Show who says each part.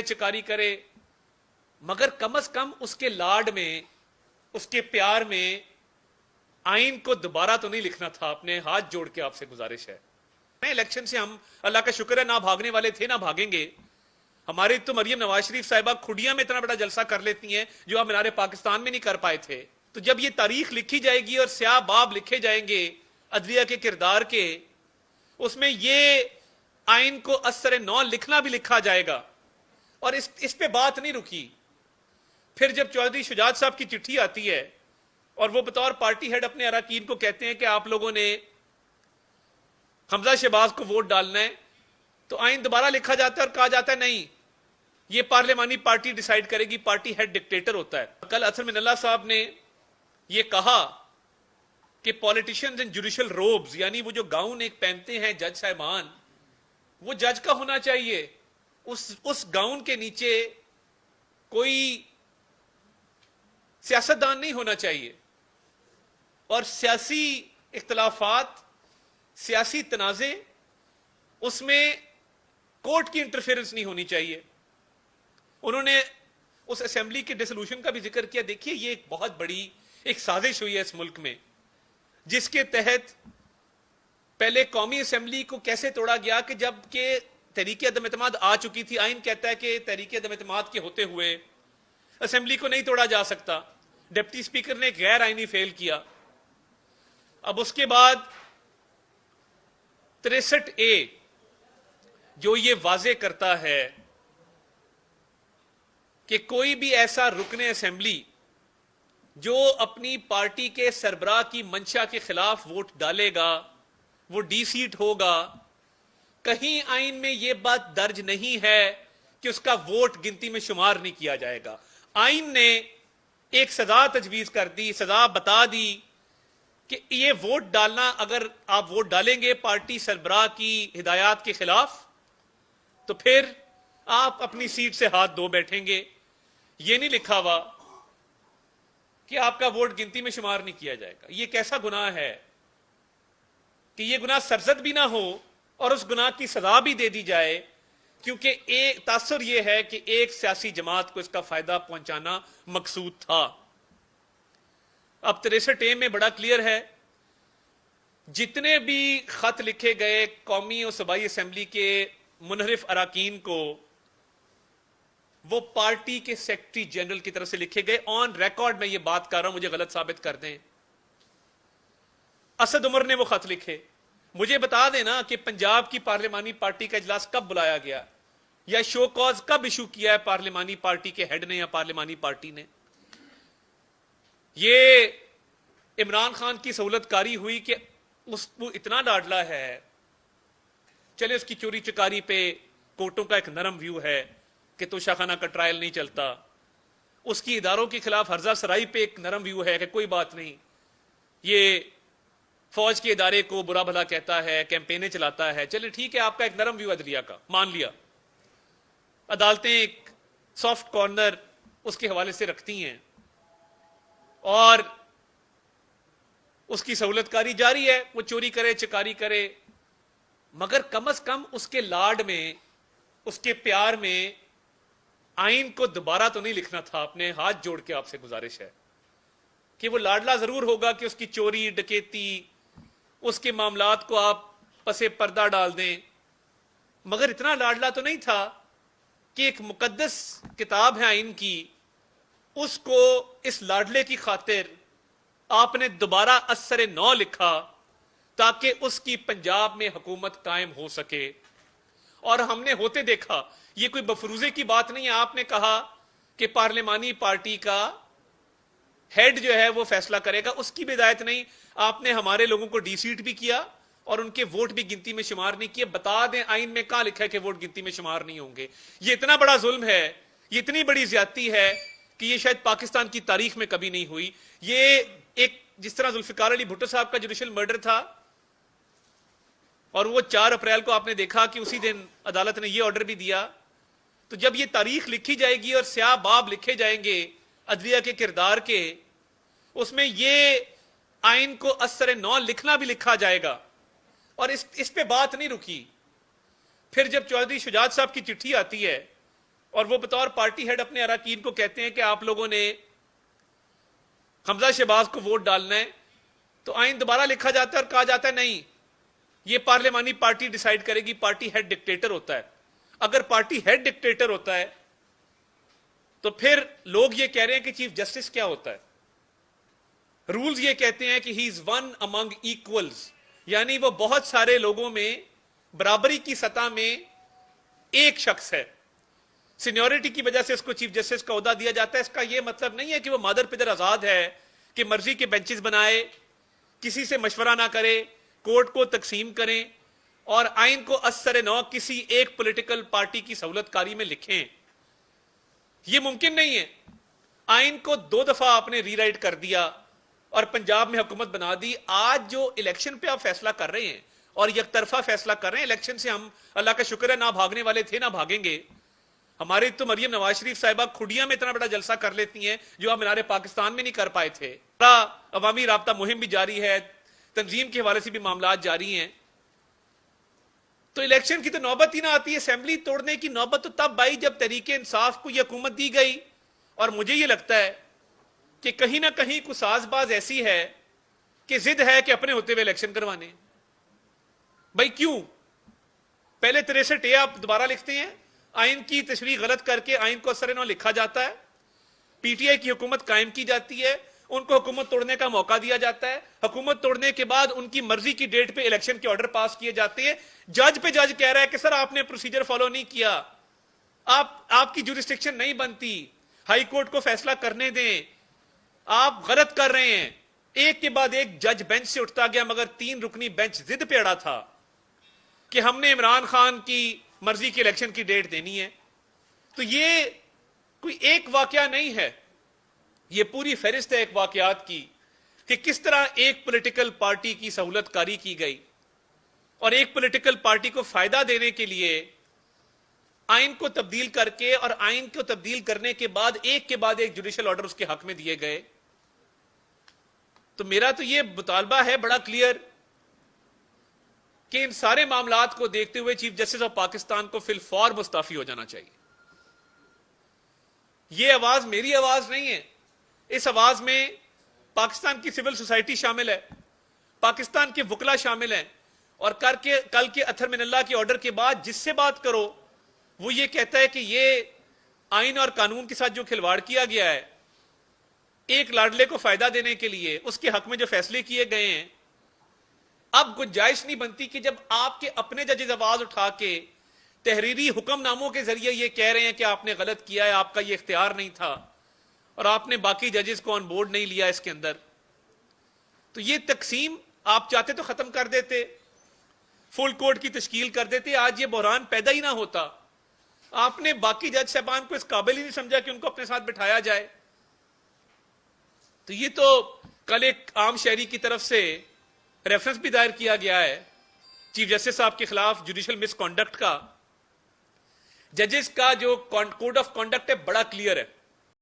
Speaker 1: चिकारी करे, मगर कम से कम उसके लाड में, उसके प्यार में आइन को दोबारा तो नहीं लिखना था। अपने हाथ जोड़ के आपसे गुजारिश है। इलेक्शन से हम अल्लाह का शुक्र है ना भागने वाले थे ना भागेंगे। हमारी तो मरियम नवाज शरीफ साहिबा खुडिया में इतना बड़ा जलसा कर लेती हैं जो हम मीनार पाकिस्तान में नहीं कर पाए थे। तो जब ये तारीख लिखी जाएगी और स्याह बाब लिखे जाएंगे अदलिया के किरदार के, उसमें ये आइन को असर नौ लिखना भी लिखा जाएगा। और इस पे बात नहीं रुकी। फिर जब चौधरी शुजात साहब की चिट्ठी आती है और वो बतौर पार्टी हेड अपने अरकान को कहते हैं कि आप लोगों ने हमजा शहबाज को वोट डालना है, तो आइन दोबारा लिखा जाता है और कहा जाता है नहीं, ये पार्लियामानी पार्टी डिसाइड करेगी, पार्टी हेड डिक्टेटर होता है। कल असर मिनल्ला साहब ने ये कहा कि पॉलिटिशियंस इन जुडिशियल रोब्स, यानी वो जो गाउन एक पहनते हैं जज साहिबान, वो जज का होना चाहिए। उस गाउन के नीचे कोई सियासतदान नहीं होना चाहिए। और सियासी इख्तलाफात, सियासी तनाजे, उसमें कोर्ट की इंटरफेरेंस नहीं होनी चाहिए। उन्होंने उस असेंबली के डिसोल्यूशन का भी जिक्र किया। देखिए, ये एक बहुत बड़ी एक साजिश हुई है इस मुल्क में, जिसके तहत पहले कौमी असेंबली को कैसे तोड़ा गया कि जब के तहरीक अदम एतमाद आ चुकी थी, आइन कहता है कि तहरीक अदम एतमाद के होते हुए असेंबली को नहीं तोड़ा जा सकता। डिप्टी स्पीकर ने गैर आइनी फेल किया। अब उसके बाद 63A जो ये वाजे करता है कि कोई भी ऐसा रुकने असेंबली जो अपनी पार्टी के सरबराह की मंशा के खिलाफ वोट डालेगा वो डी-सीट होगा। कहीं आइन में यह बात दर्ज नहीं है कि उसका वोट गिनती में शुमार नहीं किया जाएगा। आइन ने एक सजा तजवीज कर दी, सजा बता दी कि ये वोट डालना, अगर आप वोट डालेंगे पार्टी सरबराह की हिदायत के खिलाफ, तो फिर आप अपनी सीट से हाथ धो बैठेंगे। ये नहीं लिखा हुआ कि आपका वोट गिनती में शुमार नहीं किया जाएगा। ये कैसा गुनाह है कि ये गुनाह सरजद भी ना हो और उस गुनाह की सजा भी दे दी जाए, क्योंकि एक तासुर यह है कि एक सियासी जमात को इसका फायदा पहुंचाना मकसूद था। अब 63A में बड़ा क्लियर है, जितने भी खत लिखे गए कौमी और सूबाई असेंबली के मुनहरिफ अरकान को, वो पार्टी के सेक्रेटरी जनरल की तरफ से लिखे गए। ऑन रिकॉर्ड में ये बात कर रहा हूं, मुझे गलत साबित कर दें। असद उमर ने वो खत लिखे। मुझे बता देना कि पंजाब की पार्लिमानी पार्टी का इजलास कब बुलाया गया या शो कॉज कब इशू किया है पार्लिमानी पार्टी के हेड ने या पार्लिमानी पार्टी ने। ये इमरान खान की सहूलतकारी हुई कि उसको इतना लाडला है, चले उसकी चोरी चकारी पे कोर्टों का एक नरम व्यू है कि तोशाखाना का ट्रायल नहीं चलता, उसकी इदारों के खिलाफ हर्जा सराई पे एक नरम व्यू है कि कोई बात नहीं, ये फौज के इदारे को बुरा भला कहता है, कैंपेनें चलाता है, चले ठीक है, आपका एक नरम व्यू अदलिया का मान लिया। अदालतें एक सॉफ्ट कॉर्नर उसके हवाले से रखती हैं और उसकी सहूलतकारी जारी है, वो चोरी करे चकारी करे, मगर कम से कम उसके लाड में, उसके प्यार में आइन को दोबारा तो नहीं लिखना था। अपने हाथ जोड़ के आपसे गुजारिश है कि वो लाडला जरूर होगा कि उसकी चोरी डकैती, उसके मामलात को आप पसे पर्दा डाल दें, मगर इतना लाडला तो नहीं था कि एक मुकद्दस किताब है आइन की, उसको इस लाडले की खातिर आपने दोबारा असर नौ लिखा ताकि उसकी पंजाब में हुकूमत कायम हो सके। और हमने होते देखा, ये कोई बफरूजे की बात नहीं है। आपने कहा कि पार्लिमानी पार्टी का हेड जो है वो फैसला करेगा, उसकी भी हिदायत नहीं। आपने हमारे लोगों को डी-सीट भी किया और उनके वोट भी गिनती में शुमार नहीं किए। बता दें आइन में कहां लिखा है कि वोट गिनती में शुमार नहीं होंगे। ये इतना बड़ा जुल्म है, ये इतनी बड़ी ज्यादती है कि ये शायद पाकिस्तान की तारीख में कभी नहीं हुई। ये एक, जिस तरह जुल्फिकार अली भुट्टो साहब का जुडिशियल मर्डर था और वो 4 अप्रैल को आपने देखा कि उसी दिन अदालत ने ये ऑर्डर भी दिया, तो जब ये तारीख लिखी जाएगी और स्याह बाब लिखे जाएंगे अदलिया के किरदार के, उसमें ये आइन को असर नौ लिखना भी लिखा जाएगा। और इस पे बात नहीं रुकी। फिर जब चौधरी शुजात साहब की चिट्ठी आती है और वो बतौर पार्टी हेड अपने अरकान को कहते हैं कि आप लोगों ने हमजा शहबाज को वोट डालना है, तो आइन दोबारा लिखा जाता है और कहा जाता है नहीं, ये पार्लियामानी पार्टी डिसाइड करेगी, पार्टी हेड डिक्टेटर होता है। अगर पार्टी हेड डिक्टेटर होता है तो फिर लोग ये कह रहे हैं कि चीफ जस्टिस क्या होता है? रूल्स ये कहते हैं कि he is one among equals, यानी वो बहुत सारे लोगों में बराबरी की सतह में एक शख्स है। सीनियोरिटी की वजह से उसको चीफ जस्टिस का ओहदा दिया जाता है। इसका यह मतलब नहीं है कि वो मादर पिदर आजाद है कि मर्जी के बेंचेस बनाए, किसी से मशवरा ना करे, कोर्ट को तकसीम करें और आइन को असर नौ किसी एक पॉलिटिकल पार्टी की सहूलतकारी में लिखें। यह मुमकिन नहीं है। आइन को 2 दफा आपने रीराइट कर दिया और पंजाब में हुकूमत बना दी। आज जो इलेक्शन पे आप फैसला कर रहे हैं और एक तरफा फैसला कर रहे हैं, इलेक्शन से हम अल्लाह का शुक्र है ना भागने वाले थे ना भागेंगे। हमारे तो मरियम नवाज शरीफ साहिबा खुडिया में इतना बड़ा जलसा कर लेती हैं जो आप मीनारे पाकिस्तान में नहीं कर पाए थे। अवामी राब्ता मुहिम भी जारी है, तंजीम के हवाले से भी मामला जारी हैं। तो इलेक्शन की तो नौबत ही ना आती है। असेंबली तोड़ने की नौबत तो तब आई जब तहरीके इंसाफ को यह हुकूमत दी गई। और मुझे यह लगता है कि कहीं ना कहीं कुछ साजबाज ऐसी है कि जिद है कि अपने होते हुए इलेक्शन करवाने। भाई क्यों? पहले 63A आप दोबारा लिखते हैं, आइन की तशरीह गलत करके आइन को असर नौ लिखा जाता है, पीटीआई की हुकूमत कायम की जाती है, उनको हुकूमत तोड़ने का मौका दिया जाता है। हुकूमत तोड़ने के बाद उनकी मर्जी की डेट पे इलेक्शन के ऑर्डर पास किए जाते हैं। जज पे जज कह रहा है कि सर आपने प्रोसीजर फॉलो नहीं किया, आपकी जुरिस्डिक्शन नहीं बनती, हाई कोर्ट को फैसला करने दें, आप गलत कर रहे हैं। एक के बाद एक जज बेंच से उठता गया, मगर 3 रुकनी बेंच जिद पे अड़ा था कि हमने इमरान खान की मर्जी की इलेक्शन की डेट देनी है। तो ये कोई एक वाकया नहीं है, ये पूरी फहरिस्त है एक वाकयात की कि किस तरह एक पॉलिटिकल पार्टी की सहूलतकारी की गई और एक पॉलिटिकल पार्टी को फायदा देने के लिए आइन को तब्दील करके और आइन को तब्दील करने के बाद एक के बाद एक जुडिशियल ऑर्डर उसके हक में दिए गए। तो मेरा तो यह मुतालबा है बड़ा क्लियर कि इन सारे मामलात को देखते हुए चीफ जस्टिस ऑफ पाकिस्तान को फिलफौर मुस्ताफी हो जाना चाहिए। यह आवाज मेरी आवाज नहीं है, इस आवाज में पाकिस्तान की सिविल सोसाइटी शामिल है, पाकिस्तान के वकला शामिल हैं। और कल के अथर मिनल्लाह के ऑर्डर के बाद जिससे बात करो वो ये कहता है कि ये आइन और कानून के साथ जो खिलवाड़ किया गया है, एक लाडले को फायदा देने के लिए उसके हक में जो फैसले किए गए हैं, अब गुंजाइश नहीं बनती कि जब आपके अपने जजेस आवाज उठा के तहरीरी हुक्मनामों के जरिए ये कह रहे हैं कि आपने गलत किया है, आपका ये इख्तियार नहीं था और आपने बाकी जजेस को ऑन बोर्ड नहीं लिया इसके अंदर, तो ये तकसीम आप चाहते तो खत्म कर देते, फुल कोर्ट की तश्कील कर देते, आज ये बहरान पैदा ही ना होता। आपने बाकी जज साहबान को इस काबिल ही नहीं समझा कि उनको अपने साथ बिठाया जाए। तो ये तो कल एक आम शहरी की तरफ से रेफरेंस भी दायर किया गया है चीफ जस्टिस साहब के खिलाफ जुडिशियल मिसकॉन्डक्ट का। जजेस का जो कोड ऑफ कॉन्डक्ट है बड़ा क्लियर है,